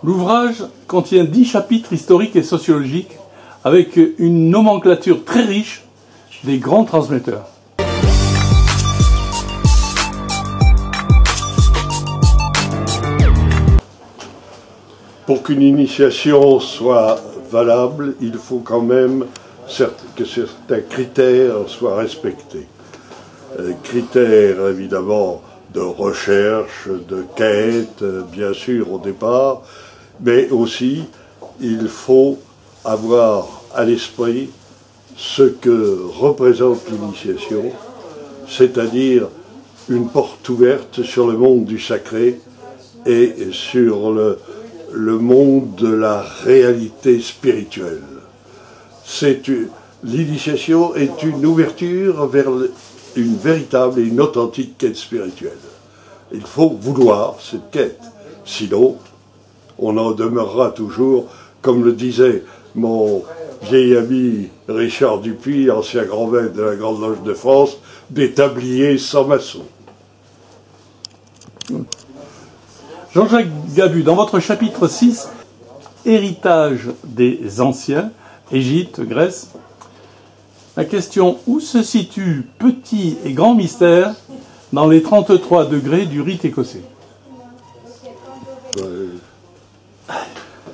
L'ouvrage contient 10 chapitres historiques et sociologiques avec une nomenclature très riche des grands transmetteurs. Pour qu'une initiation soit valable, il faut quand même que certains critères soient respectés. Critères évidemment de recherche, de quête, bien sûr au départ, mais aussi il faut avoir à l'esprit ce que représente l'initiation, c'est-à-dire une porte ouverte sur le monde du sacré et sur le monde de la réalité spirituelle. L'initiation est une ouverture vers une véritable et une authentique quête spirituelle. Il faut vouloir cette quête, sinon on en demeurera toujours, comme le disait mon vieil ami Richard Dupuis, ancien grand maître de la Grande Loge de France, des tabliers sans maçon. Jean-Jacques Gabu, dans votre chapitre 6, Héritage des anciens, Égypte, Grèce, la question: où se situent petits et grands mystères dans les 33 degrés du rite écossais?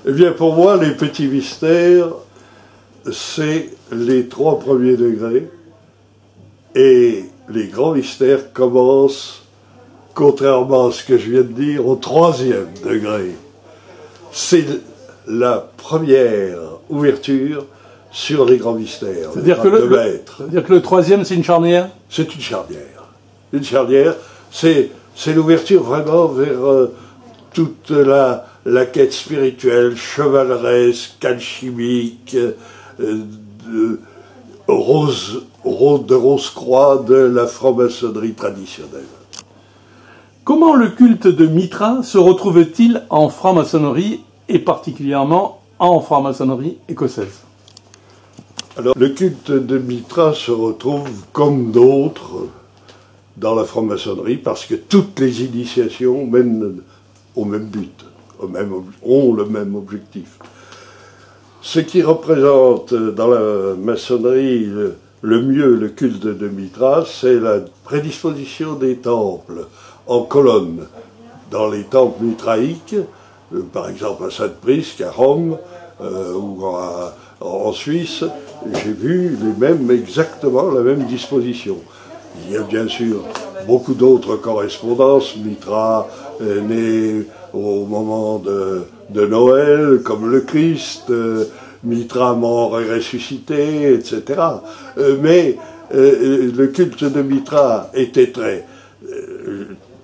Eh bien, pour moi, les petits mystères, c'est les 3 premiers degrés, et les grands mystères commencent, contrairement à ce que je viens de dire, au 3e degré. C'est la première ouverture sur les grands mystères. C'est-à-dire que le 3e, c'est une charnière? C'est une charnière. Une charnière, c'est l'ouverture vraiment vers toute la quête spirituelle, chevaleresque, alchimique, de rose-croix de la franc-maçonnerie traditionnelle. Comment le culte de Mitra se retrouve-t-il en franc-maçonnerie, et particulièrement en franc-maçonnerie écossaise? Alors, le culte de Mitra se retrouve comme d'autres dans la franc-maçonnerie parce que toutes les initiations mènent au même but, ont le même objectif. Ce qui représente dans la maçonnerie le mieux le culte de Mitra, c'est la prédisposition des temples en colonne. Dans les temples mitraïques, par exemple à Sainte-Prisque, à Rome ou en Suisse, j'ai vu exactement la même disposition. Il y a bien sûr beaucoup d'autres correspondances. Mitra est né au moment de Noël, comme le Christ, Mitra mort et ressuscité, etc. Mais le culte de Mitra était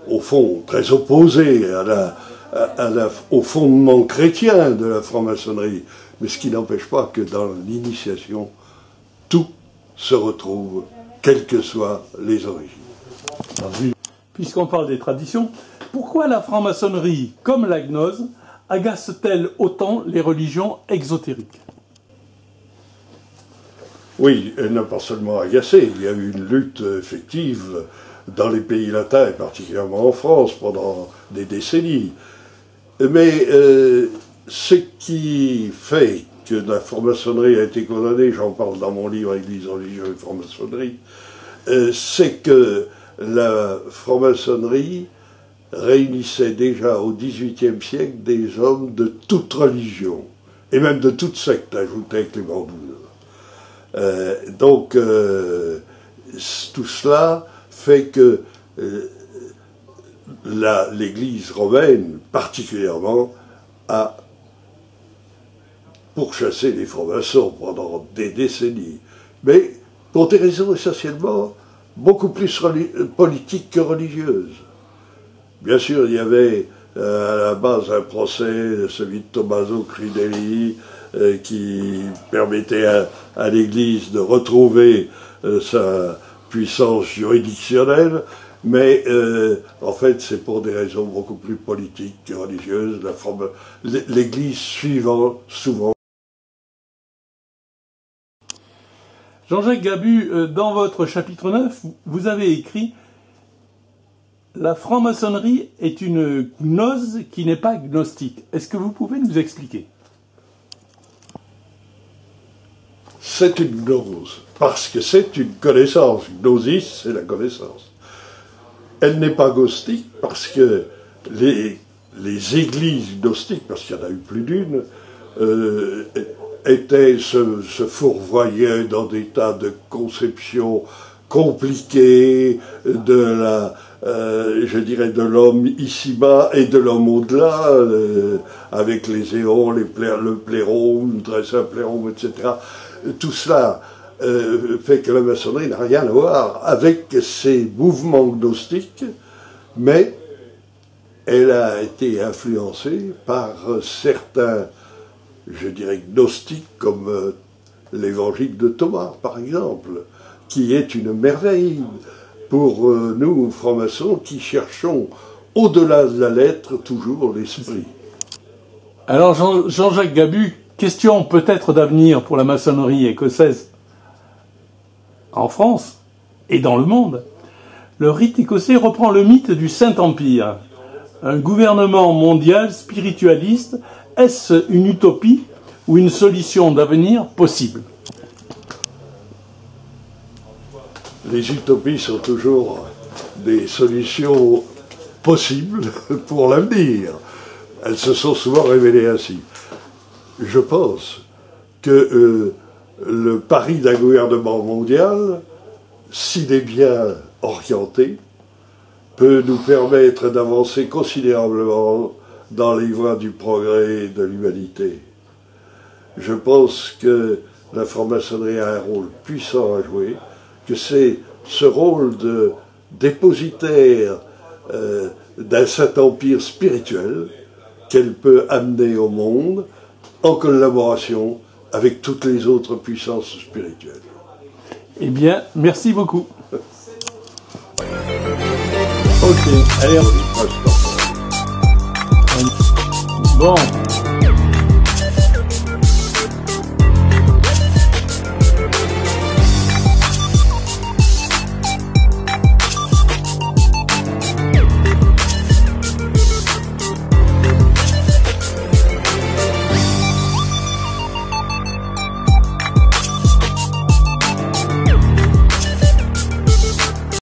au fond, très opposé au fondement chrétien de la franc-maçonnerie. Mais ce qui n'empêche pas que dans l'initiation, tout se retrouve, quelles que soient les origines. Puisqu'on parle des traditions, pourquoi la franc-maçonnerie, comme la gnose, agace-t-elle autant les religions exotériques? Oui, elle n'a pas seulement agacé, il y a eu une lutte effective dans les pays latins, et particulièrement en France, pendant des décennies. Mais ce qui fait que la franc-maçonnerie a été condamnée, j'en parle dans mon livre Église, religion et franc-maçonnerie, c'est que la franc-maçonnerie réunissait déjà au XVIIIe siècle des hommes de toute religion, et même de toute secte, ajoutait Clément XII. Donc, tout cela fait que l'Église romaine, particulièrement, a pourchassé les francs-maçons pendant des décennies, mais pour des raisons essentiellement beaucoup plus politiques que religieuses. Bien sûr, il y avait à la base un procès, celui de Tommaso Crivelli, qui permettait à l'Église de retrouver sa puissance juridictionnelle, mais en fait c'est pour des raisons beaucoup plus politiques que religieuses, l'Église suivant souvent. – Jean-Jacques Gabu, dans votre chapitre 9, vous avez écrit La franc-maçonnerie est une gnose qui n'est pas gnostique. Est-ce que vous pouvez nous expliquer? C'est une gnose, parce que c'est une connaissance. Gnosis, c'est la connaissance. Elle n'est pas gnostique parce que les églises gnostiques, parce qu'il y en a eu plus d'une, se fourvoyaient dans des tas de conceptions compliquées je dirais, de l'homme ici-bas et de l'homme au-delà, avec les éons, le plérome, le très saint plérome, etc. Tout cela fait que la maçonnerie n'a rien à voir avec ces mouvements gnostiques, mais elle a été influencée par certains, je dirais, gnostiques, comme l'évangile de Thomas, par exemple, qui est une merveille pour nous, francs-maçons, qui cherchons, au-delà de la lettre, toujours l'esprit. Alors Jean-Jacques Gabu, question peut-être d'avenir pour la maçonnerie écossaise en France et dans le monde. Le rite écossais reprend le mythe du Saint-Empire. Un gouvernement mondial spiritualiste, est-ce une utopie ou une solution d'avenir possible? Les utopies sont toujours des solutions possibles pour l'avenir. Elles se sont souvent révélées ainsi. Je pense que le pari d'un gouvernement mondial, s'il est bien orienté, peut nous permettre d'avancer considérablement dans les voies du progrès et de l'humanité. Je pense que la franc-maçonnerie a un rôle puissant à jouer, que c'est ce rôle de dépositaire d'un Saint-Empire spirituel qu'elle peut amener au monde en collaboration avec toutes les autres puissances spirituelles. Eh bien, merci beaucoup. Ok, allez, bon.